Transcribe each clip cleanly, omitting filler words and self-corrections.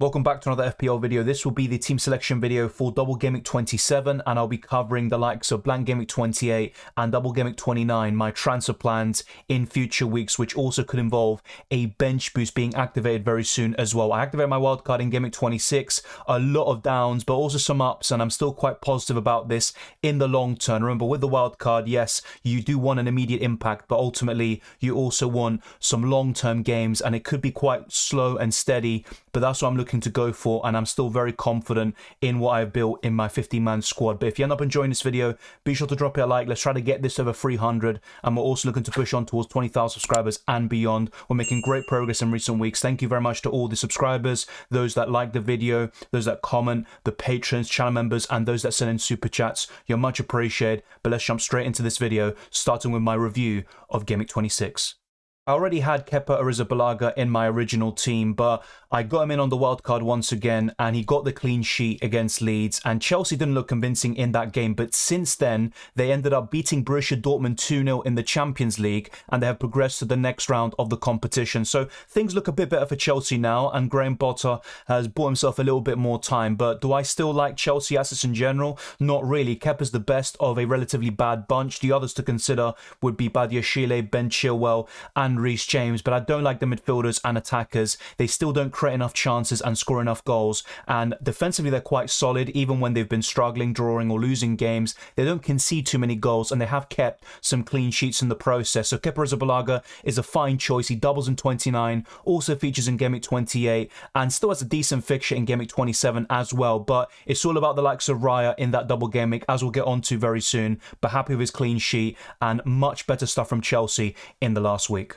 Welcome back to another FPL video. This will be the team selection video for Double Gameweek 27, and I'll be covering the likes of Blank Gameweek 28 and Double Gameweek 29, my transfer plans in future weeks, which also could involve a bench boost being activated very soon as well. I activated my wildcard in Gameweek 26, a lot of downs, but also some ups, and I'm still quite positive about this in the long term. Remember, with the wildcard, yes, you do want an immediate impact, but ultimately you also want some long-term games, and it could be quite slow and steady, but that's what I'm looking to go for, and I'm still very confident in what I've built in my 50-man squad. But if you end up enjoying this video, be sure to drop it a like. Let's try to get this over 300, and we're also looking to push on towards 20,000 subscribers and beyond. We're making great progress in recent weeks. Thank you very much to all the subscribers, those that like the video, those that comment, the patrons, channel members, and those that send in super chats. You're much appreciated. But let's jump straight into this video, starting with my review of Gameweek 26. I already had Kepa Arrizabalaga in my original team, but I got him in on the wildcard once again, and he got the clean sheet against Leeds, and Chelsea didn't look convincing in that game, but since then, they ended up beating Borussia Dortmund 2-0 in the Champions League, and they have progressed to the next round of the competition. So things look a bit better for Chelsea now, and Graham Potter has bought himself a little bit more time. But do I still like Chelsea assets in general? Not really. Kepa's the best of a relatively bad bunch. The others to consider would be Badiashile, Ben Chilwell, and Reece James, but I don't like the midfielders and attackers. They still don't create enough chances and score enough goals, and defensively they're quite solid even when they've been struggling, drawing or losing games. They don't concede too many goals, and they have kept some clean sheets in the process. So Kepa Arrizabalaga is a fine choice. He doubles in 29, also features in Gameweek 28, and still has a decent fixture in Gameweek 27 as well. But it's all about the likes of Raya in that double game week, as we'll get on to very soon. But happy with his clean sheet, and much better stuff from Chelsea in the last week.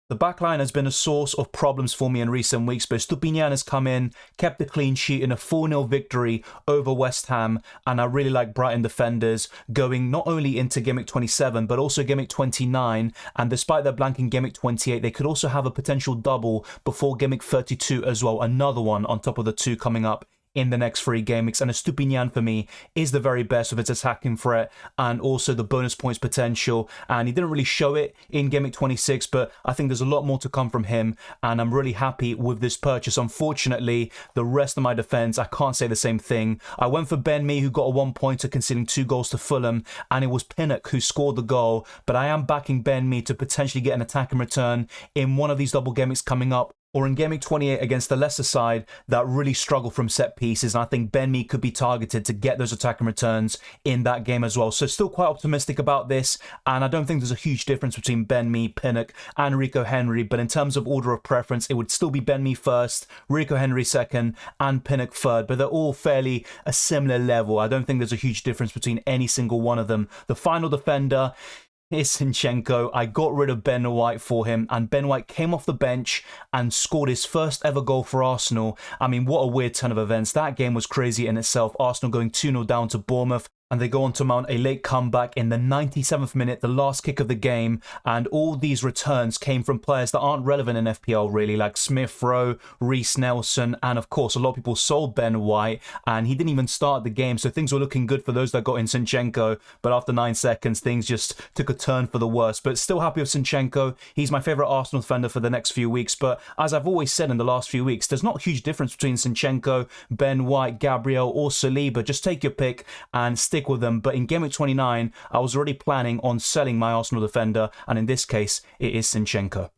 The backline has been a source of problems for me in recent weeks, but Stupinian has come in, kept the clean sheet in a 4-0 victory over West Ham, and I really like Brighton defenders going not only into Gameweek 27, but also Gameweek 29, and despite their blank in Gameweek 28, they could also have a potential double before Gameweek 32 as well, another one on top of the two coming up in the next 3 game weeks. And Stupinian for me is the very best with its attacking threat and also the bonus points potential, and he didn't really show it in Gameweek 26, but I think there's a lot more to come from him, and I'm really happy with this purchase. Unfortunately, the rest of my defense, I can't say the same thing. I went for Ben Mee, who got a 1-pointer conceding 2 goals to Fulham, and it was Pinnock who scored the goal, but I am backing Ben Mee to potentially get an attacking return in one of these double game weeks coming up, or in Gameweek 28 against the lesser side that really struggle from set pieces. And I think Ben Mee could be targeted to get those attacking returns in that game as well. So still quite optimistic about this, and I don't think there's a huge difference between Ben Mee, Pinnock, and Rico Henry. But in terms of order of preference, it would still be Ben Mee first, Rico Henry second, and Pinnock third. But they're all fairly a similar level. I don't think there's a huge difference between any single one of them. The final defender is Zinchenko. I got rid of Ben White for him, and Ben White came off the bench and scored his first ever goal for Arsenal. I mean, what a weird turn of events. That game was crazy in itself. Arsenal going 2-0 down to Bournemouth, and they go on to mount a late comeback in the 97th minute, the last kick of the game. And all these returns came from players that aren't relevant in FPL really, like Smith Rowe, Reece Nelson, and of course a lot of people sold Ben White, and he didn't even start the game, so things were looking good for those that got in Zinchenko. But after 9 seconds, things just took a turn for the worse. But still happy with Zinchenko. He's my favourite Arsenal defender for the next few weeks. But as I've always said in the last few weeks, there's not a huge difference between Zinchenko, Ben White, Gabriel, or Saliba. Just take your pick and stick with them. But in Gameweek 29, I was already planning on selling my Arsenal defender, and in this case, it is Zinchenko.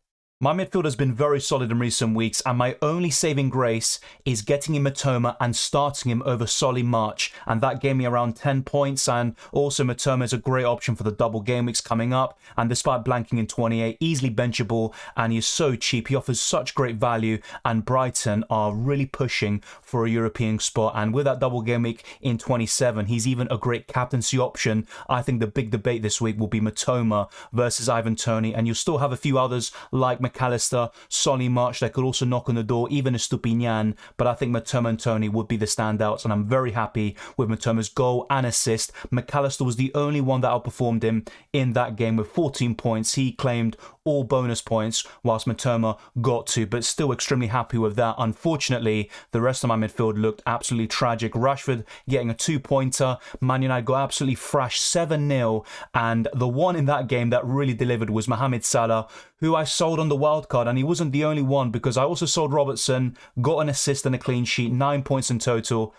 My midfield has been very solid in recent weeks, and my only saving grace is getting in Mitoma and starting him over Solly March, and that gave me around 10 points. And also Mitoma is a great option for the double game weeks coming up, and despite blanking in 28, easily benchable, and he is so cheap. He offers such great value, and Brighton are really pushing for a European spot, and with that double game week in 27, he's even a great captaincy option. I think the big debate this week will be Mitoma versus Ivan Toney, and you'll still have a few others like McAllister, Solly March that could also knock on the door, even a Stupinian, but I think Mitoma and Toney would be the standouts, and I'm very happy with Mitoma's goal and assist. McAllister was the only one that outperformed him in that game with 14 points. He claimed all bonus points, whilst Mitoma got 2, but still extremely happy with that. Unfortunately, the rest of my midfield looked absolutely tragic. Rashford getting a 2-pointer. Man United got absolutely thrashed 7-0, and the one in that game that really delivered was Mohamed Salah, who I sold on the wildcard, and he wasn't the only one because I also sold Robertson, got an assist and a clean sheet, 9 points in total,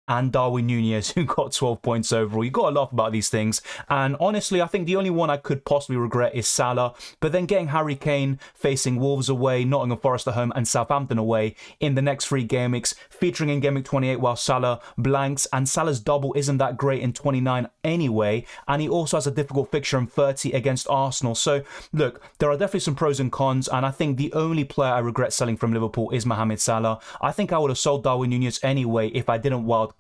and Darwin Núñez, who got 12 points overall. You got to laugh about these things. And honestly, I think the only one I could possibly regret is Salah. But then getting Harry Kane facing Wolves away, Nottingham Forest at home, and Southampton away in the next 3 game weeks, featuring in game week 28 while Salah blanks. And Salah's double isn't that great in 29 anyway. And he also has a difficult fixture in 30 against Arsenal. So look, there are definitely some pros and cons. And I think the only player I regret selling from Liverpool is Mohamed Salah. I think I would have sold Darwin Núñez anyway if I didn't wildcard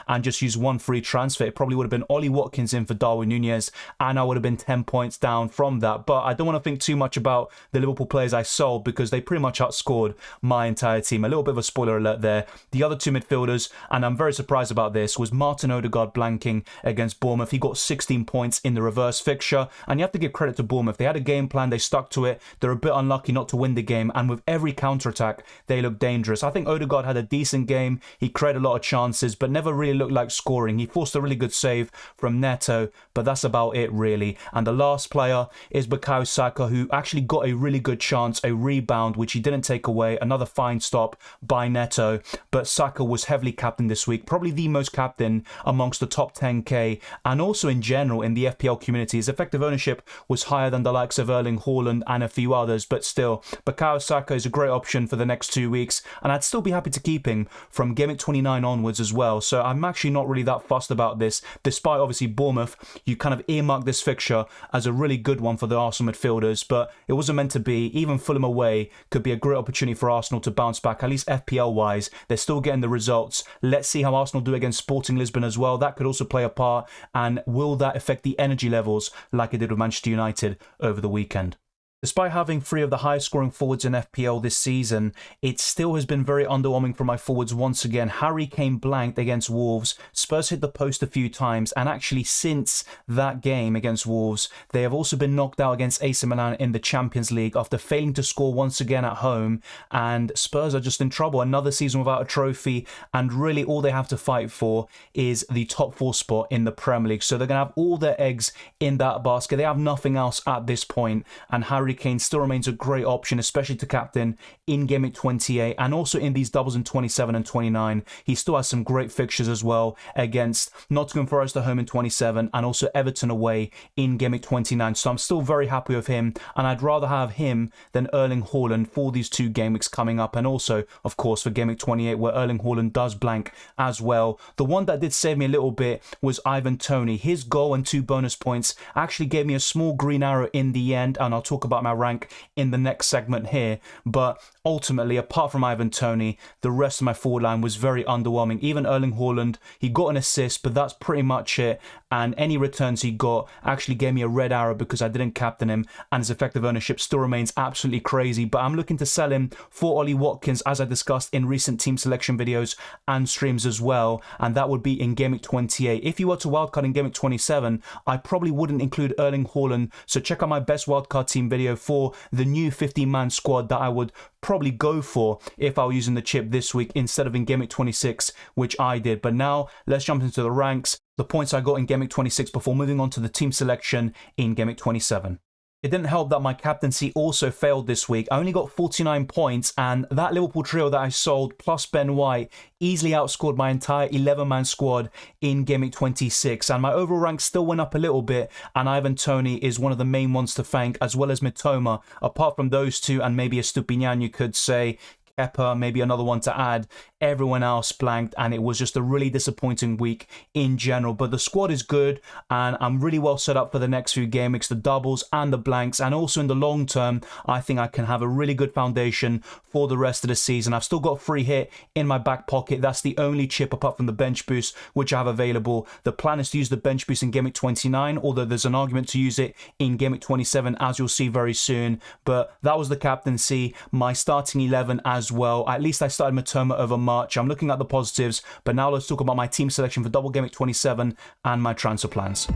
and just use one free transfer. It probably would have been Ollie Watkins in for Darwin Núñez, and I would have been 10 points down from that. But I don't want to think too much about the Liverpool players I sold because they pretty much outscored my entire team. A little bit of a spoiler alert there. The other 2 midfielders, and I'm very surprised about this, was Martin Odegaard blanking against Bournemouth. He got 16 points in the reverse fixture, and you have to give credit to Bournemouth. They had a game plan, they stuck to it. They're a bit unlucky not to win the game, and with every counter-attack, they look dangerous. I think Odegaard had a decent game. He created a lot of chances, but never really looked like scoring. He forced a really good save from Neto, but that's about it really. And the last player is Bukayo Saka, who actually got a really good chance, a rebound, which he didn't take away. Another fine stop by Neto, but Saka was heavily captained this week, probably the most captain amongst the top 10k, and also in general in the FPL community. His effective ownership was higher than the likes of Erling Haaland and a few others, but still, Bukayo Saka is a great option for the next 2 weeks, and I'd still be happy to keep him from game week 29 onwards as well. So I'm actually not really that fussed about this, despite obviously Bournemouth. You kind of earmarked this fixture as a really good one for the Arsenal midfielders, but it wasn't meant to be. Even Fulham away could be a great opportunity for Arsenal to bounce back, at least FPL wise. They're still getting the results. Let's see how Arsenal do against Sporting Lisbon as well. That could also play a part, and will that affect the energy levels like it did with Manchester United over the weekend? Despite having 3 of the highest scoring forwards in FPL this season, it still has been very underwhelming for my forwards once again. Harry Kane blanked against Wolves. Spurs hit the post a few times, and actually since that game against Wolves, they have also been knocked out against AC Milan in the Champions League after failing to score once again at home, and Spurs are just in trouble. Another season without a trophy, and really all they have to fight for is the top 4 spot in the Premier League. So they're going to have all their eggs in that basket. They have nothing else at this point, and Harry Kane still remains a great option, especially to captain in game week 28 and also in these doubles in 27 and 29. He still has some great fixtures as well against Nottingham Forest at home in 27 and also Everton away in game week 29. So I'm still very happy with him, and I'd rather have him than Erling Haaland for these 2 game weeks coming up, and also of course for game week 28 where Erling Haaland does blank as well. The one that did save me a little bit was Ivan Toney. His goal and 2 bonus points actually gave me a small green arrow in the end, and I'll talk about my rank in the next segment here. But ultimately, apart from Ivan Toney, the rest of my forward line was very underwhelming. Even Erling Haaland, he got an assist, but that's pretty much it. And any returns he got actually gave me a red arrow because I didn't captain him, and his effective ownership still remains absolutely crazy. But I'm looking to sell him for Ollie Watkins, as I discussed in recent team selection videos and streams as well, and that would be in game week 28. If you were to wildcard in game week 27, I probably wouldn't include Erling Haaland, so check out my best wildcard team video for the new 15-man squad that I would probably go for if I were using the chip this week instead of in game week 26, which I did. But now let's jump into the ranks, the points I got in game week 26 before moving on to the team selection in game week 27. It didn't help that my captaincy also failed this week. I only got 49 points, and that Liverpool trio that I sold plus Ben White easily outscored my entire 11-man squad in game week 26. And my overall rank still went up a little bit, and Ivan Toney is one of the main ones to thank, as well as Mitoma. Apart from those 2 and maybe a Stupinian, you could say, Kepa, maybe another one to add. Everyone else blanked, and it was just a really disappointing week in general. But the squad is good, and I'm really well set up for the next few game weeks, the doubles and the blanks, and also in the long term, I think I can have a really good foundation for the rest of the season. I've still got free hit in my back pocket. That's the only chip apart from the bench boost which I have available. The plan is to use the bench boost in game week 29, although there's an argument to use it in game week 27, as you'll see very soon. But that was the captaincy, my starting 11 as well. At least I started Mitoma over March. I'm looking at the positives, but now let's talk about my team selection for Double Gameweek 27 and my transfer plans.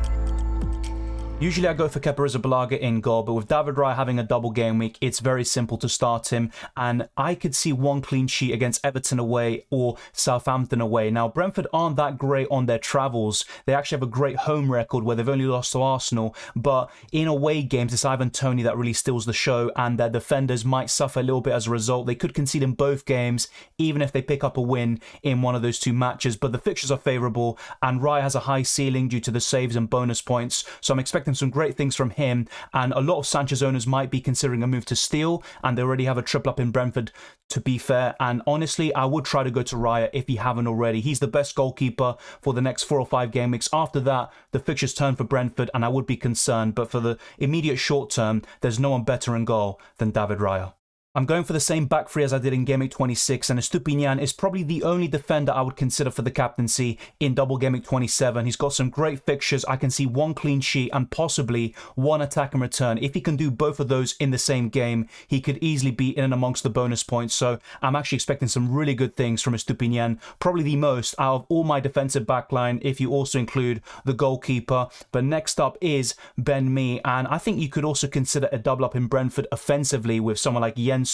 Usually I go for Kepa Arrizabalaga in goal, but with David Raya having a double game week, it's very simple to start him. And I could see one clean sheet against Everton away or Southampton away. Now, Brentford aren't that great on their travels. They actually have a great home record where they've only lost to Arsenal. But in away games, it's Toney that really steals the show, and their defenders might suffer a little bit as a result. They could concede in both games, even if they pick up a win in one of those two matches. But the fixtures are favourable, and Raya has a high ceiling due to the saves and bonus points. So I'm expecting some great things from him, and a lot of Sanchez owners might be considering a move to steal, and they already have a triple up in Brentford, to be fair. And honestly, I would try to go to Raya if you haven't already. He's the best goalkeeper for the next 4 or 5 game weeks. After that, the fixtures turn for Brentford, and I would be concerned, but for the immediate short term, there's no one better in goal than David Raya. I'm going for the same back three as I did in Game Week 26, and Estupiñán is probably the only defender I would consider for the captaincy in Double Game Week 27. He's got some great fixtures. I can see one clean sheet and possibly one attack and return. If he can do both of those in the same game, he could easily be in and amongst the bonus points. So I'm actually expecting some really good things from Estupiñán, probably the most out of all my defensive backline if you also include the goalkeeper. But next up is Ben Mee, and I think you could also consider a double up in Brentford offensively with someone like Jensen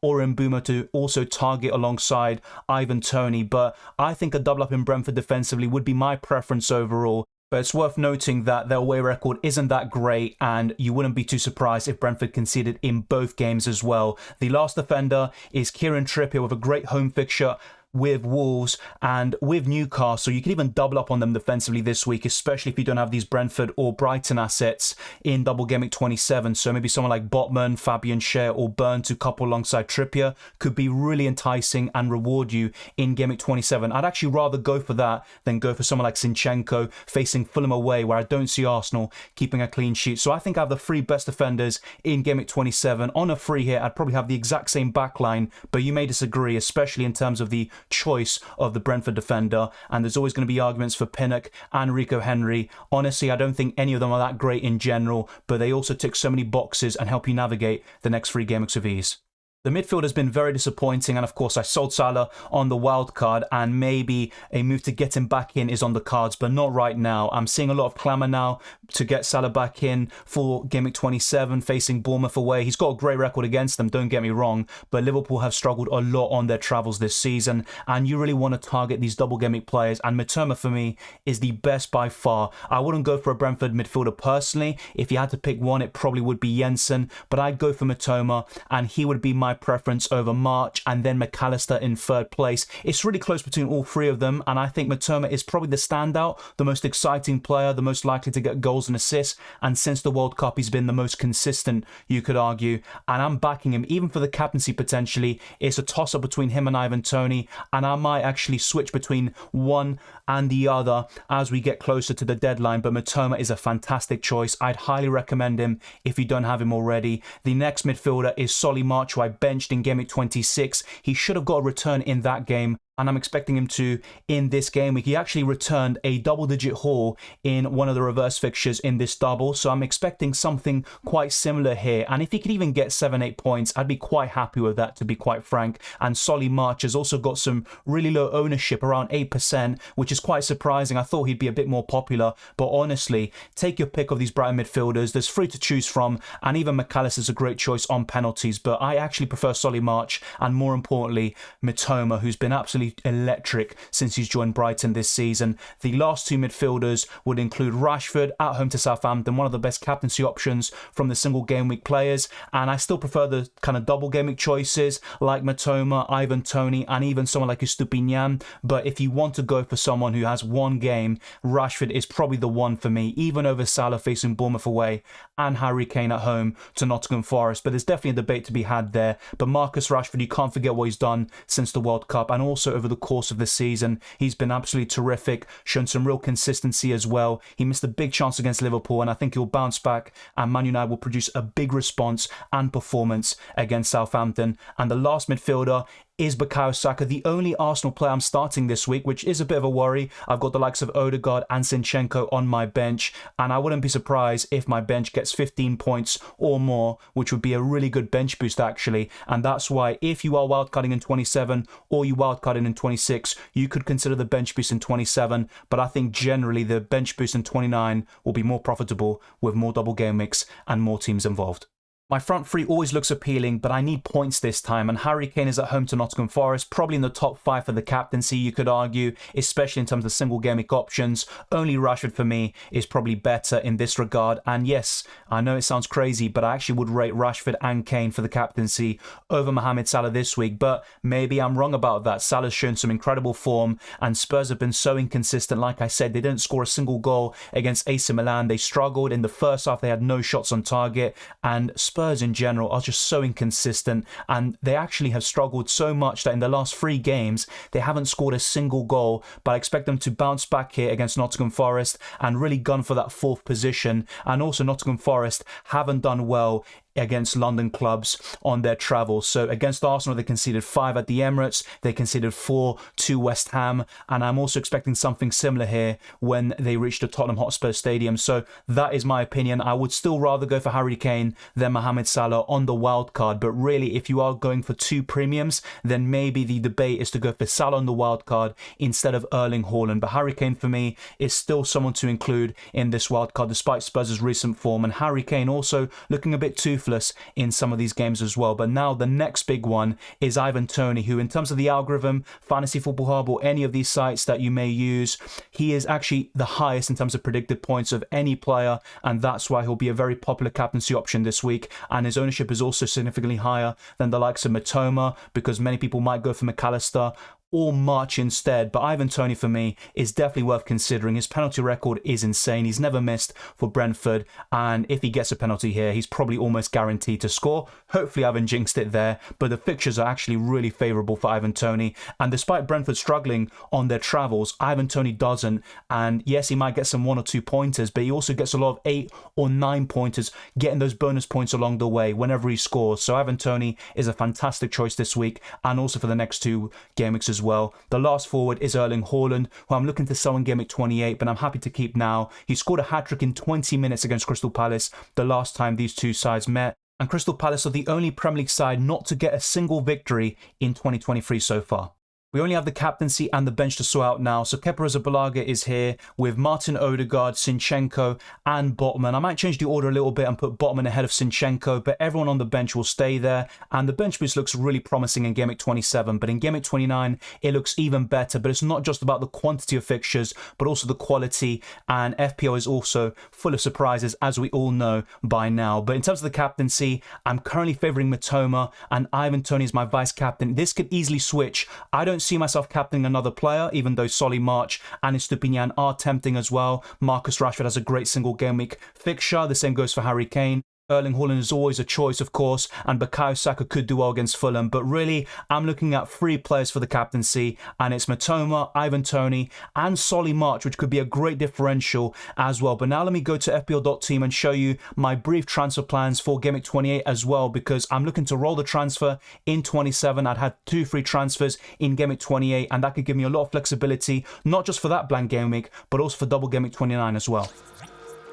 or Mbeumo to also target alongside Ivan Toney. But I think a double up in Brentford defensively would be my preference overall. But it's worth noting that their away record isn't that great, and you wouldn't be too surprised if Brentford conceded in both games as well. The last defender is Kieran Trippier with a great home fixture with Wolves and with Newcastle. You can even double up on them defensively this week, especially if you don't have these Brentford or Brighton assets in Double Game Week 27. So maybe someone like Botman, Fabian Schär or Burn to couple alongside Trippier could be really enticing and reward you in Game Week 27. I'd actually rather go for that than go for someone like Zinchenko facing Fulham away, where I don't see Arsenal keeping a clean sheet. So I think I have the 3 best defenders in Game Week 27. On a free hit, I'd probably have the exact same backline, but you may disagree, especially in terms of the choice of the Brentford defender, and there's always going to be arguments for Pinnock and Rico Henry. Honestly, I don't think any of them are that great in general, but they also tick so many boxes and help you navigate the next 3 game weeks with ease. The midfield has been very disappointing, and of course I sold Salah on the wild card, and maybe a move to get him back in is on the cards, but not right now. I'm seeing a lot of clamour now to get Salah back in for Game Week 27 facing Bournemouth away. He's got a great record against them, don't get me wrong, but Liverpool have struggled a lot on their travels this season, and you really want to target these double game week players, and Mitoma for me is the best by far. I wouldn't go for a Brentford midfielder personally. If you had to pick one, it probably would be Jensen, but I'd go for Mitoma, and he would be my preference over March, and then McAllister in 3rd place. It's really close between all 3 of them, and I think Mitoma is probably the standout, the most exciting player, the most likely to get goals and assists, and since the World Cup he's been the most consistent, you could argue, and I'm backing him even for the captaincy potentially. It's a toss-up between him and Ivan Toney, and I might actually switch between one and the other as we get closer to the deadline, but Mitoma is a fantastic choice. I'd highly recommend him if you don't have him already. The next midfielder is Solly March, who I benched in Game Week 26. He should have got a return in that game, and I'm expecting him to in this game week. He actually returned a double-digit haul in one of the reverse fixtures in this double, so I'm expecting something quite similar here. And if he could even get 7-8 points, I'd be quite happy with that, to be quite frank. And Solly March has also got some really low ownership, around 8%, which is quite surprising. I thought he'd be a bit more popular, but honestly, take your pick of these Brighton midfielders. There's 3 to choose from, and even McAllister is a great choice on penalties, but I actually prefer Solly March, and more importantly, Mitoma, who's been absolutely electric since he's joined Brighton this season. The last 2 midfielders would include Rashford at home to Southampton, one of the best captaincy options from the single game week players, and I still prefer the kind of double game week choices like Mitoma, Ivan Toney, and even someone like Estupiñán. But if you want to go for someone who has one game, Rashford is probably the one for me, even over Salah facing Bournemouth away and Harry Kane at home to Nottingham Forest. But there's definitely a debate to be had there. But Marcus Rashford, you can't forget what he's done since the World Cup, and also over the course of the season. He's been absolutely terrific, shown some real consistency as well. He missed a big chance against Liverpool, and I think he'll bounce back, and Man United will produce a big response and performance against Southampton. And the last midfielder is Bukayo Saka, the only Arsenal player I'm starting this week, which is a bit of a worry. I've got the likes of Odegaard and Zinchenko on my bench, and I wouldn't be surprised if my bench gets 15 points or more, which would be a really good bench boost actually. And that's why if you are wildcarding in 27 or you wildcarding in 26, you could consider the bench boost in 27, but I think generally the bench boost in 29 will be more profitable with more double game weeks and more teams involved. My front three always looks appealing, but I need points this time, and Harry Kane is at home to Nottingham Forest, probably in the top 5 for the captaincy, you could argue, especially in terms of single game week options. Only Rashford for me is probably better in this regard, and yes, I know it sounds crazy, but I actually would rate Rashford and Kane for the captaincy over Mohamed Salah this week, but maybe I'm wrong about that. Salah's shown some incredible form, and Spurs have been so inconsistent. Like I said, they didn't score a single goal against AC Milan. They struggled in the first half, they had no shots on target, and Spurs in general are just so inconsistent, and they actually have struggled so much that in the last 3 games they haven't scored a single goal, but I expect them to bounce back here against Nottingham Forest and really gun for that 4th position. And also Nottingham Forest haven't done well against London clubs on their travels. So against Arsenal, they conceded 5 at the Emirates, they conceded 4 to West Ham, and I'm also expecting something similar here when they reach the Tottenham Hotspur Stadium. So that is my opinion. I would still rather go for Harry Kane than Mohamed Salah on the wild card, but really if you are going for 2 premiums, then maybe the debate is to go for Salah on the wild card instead of Erling Haaland. But Harry Kane for me is still someone to include in this wild card despite Spurs' recent form, and Harry Kane also looking a bit toothless in some of these games as well. But now the next big one is Ivan Toney, who in terms of the algorithm, Fantasy Football Hub or any of these sites that you may use, he is actually the highest in terms of predicted points of any player, and that's why he'll be a very popular captaincy option this week. And his ownership is also significantly higher than the likes of Mitoma, because many people might go for McAllister or March instead. But Ivan Toney for me is definitely worth considering. His penalty record is insane. He's never missed for Brentford, and if he gets a penalty here, he's probably almost guaranteed to score. Hopefully I haven't jinxed it there, but the fixtures are actually really favourable for Ivan Toney, and despite Brentford struggling on their travels, Ivan Toney doesn't. And yes, he might get some 1 or 2 pointers, but he also gets a lot of 8 or 9 pointers, getting those bonus points along the way whenever he scores. So Ivan Toney is a fantastic choice this week, and also for the next 2 game weeks as well. The last forward is Erling Haaland, who I'm looking to sell in game week 28, but I'm happy to keep now. He scored a hat-trick in 20 minutes against Crystal Palace the last time these 2 sides met, and Crystal Palace are the only Premier League side not to get a single victory in 2023 so far. We only have the captaincy and the bench to sort out now. So Kepa Arrizabalaga is here with Martin Odegaard, Zinchenko and Botman. I might change the order a little bit and put Botman ahead of Zinchenko, but everyone on the bench will stay there. And the bench boost looks really promising in game week 27, but in game week 29, it looks even better. But it's not just about the quantity of fixtures, but also the quality. And FPL is also full of surprises, as we all know by now. But in terms of the captaincy, I'm currently favouring Mitoma, and Ivan Toney is my vice captain. This could easily switch. I don't see myself captaining another player, even though Solly March and Estupiñán are tempting as well. Marcus Rashford has a great single game week fixture. The same goes for Harry Kane. Erling Haaland is always a choice, of course, and Bukayo Saka could do well against Fulham. But really, I'm looking at 3 players for the captaincy, and it's Mitoma, Ivan Toney, and Solly March, which could be a great differential as well. But now let me go to FPL.team and show you my brief transfer plans for game week 28 as well, because I'm looking to roll the transfer in 27. I'd had 2 free transfers in game week 28, and that could give me a lot of flexibility, not just for that blank game week, but also for double game week 29 as well.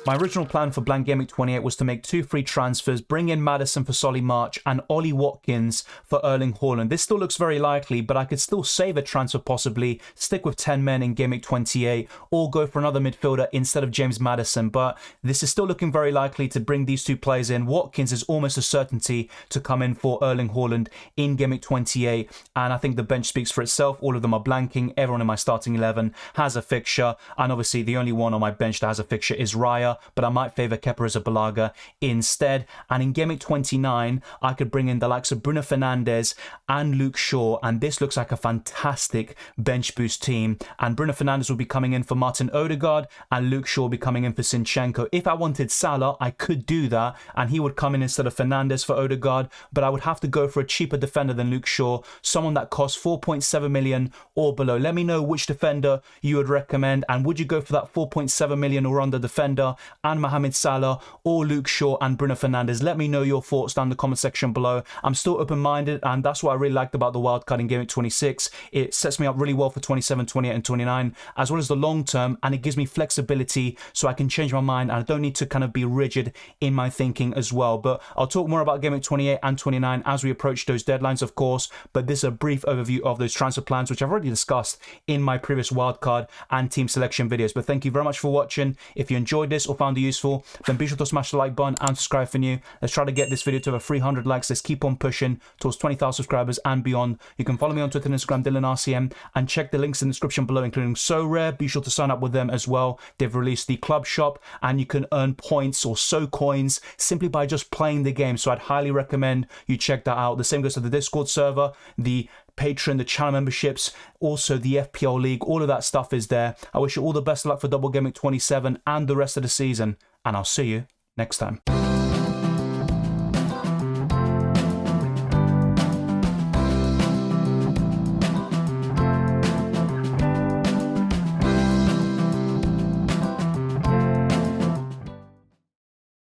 My original plan for blank game week 28 was to make 2 free transfers, bring in Maddison for Solly March and Ollie Watkins for Erling Haaland. This still looks very likely, but I could still save a transfer possibly, stick with 10 men in game week 28, or go for another midfielder instead of James Maddison. But this is still looking very likely to bring these 2 players in. Watkins is almost a certainty to come in for Erling Haaland in game week 28, and I think the bench speaks for itself. All of them are blanking. Everyone in my starting 11 has a fixture, and obviously the only one on my bench that has a fixture is Raya, but I might favour Kepa Arrizabalaga instead. And in game week 29, I could bring in the likes of Bruno Fernandes and Luke Shaw, and this looks like a fantastic bench boost team. And Bruno Fernandes will be coming in for Martin Odegaard, and Luke Shaw will be coming in for Zinchenko. If I wanted Salah, I could do that, and he would come in instead of Fernandes for Odegaard, but I would have to go for a cheaper defender than Luke Shaw, someone that costs 4.7 million or below. Let me know which defender you would recommend, and would you go for that 4.7 million or under defender? and Mohamed Salah, or Luke Shaw and Bruno Fernandes. Let me know your thoughts down in the comment section below. I'm still open-minded, and that's what I really liked about the wildcard in Game Week 26. It sets me up really well for 27, 28, and 29, as well as the long term, and it gives me flexibility so I can change my mind, and I don't need to kind of be rigid in my thinking as well. But I'll talk more about Game Week 28 and 29 as we approach those deadlines, of course. But this is a brief overview of those transfer plans, which I've already discussed in my previous wildcard and team selection videos. But thank you very much for watching. If you enjoyed this or found it useful, then be sure to smash the like button and subscribe for new. Let's try to get this video to over 300 likes. Let's keep on pushing towards 20,000 subscribers and beyond. You can follow me on Twitter and Instagram, DylanRCM, and check the links in the description below, including Sorare. Be sure to sign up with them as well. They've released the club shop, and you can earn points or so coins simply by just playing the game. So I'd highly recommend you check that out. The same goes to the Discord server, the Patreon, the channel memberships, also the FPL League. All of that stuff is there. I wish you all the best of luck for Double Gameweek 27 and the rest of the season, and I'll see you next time.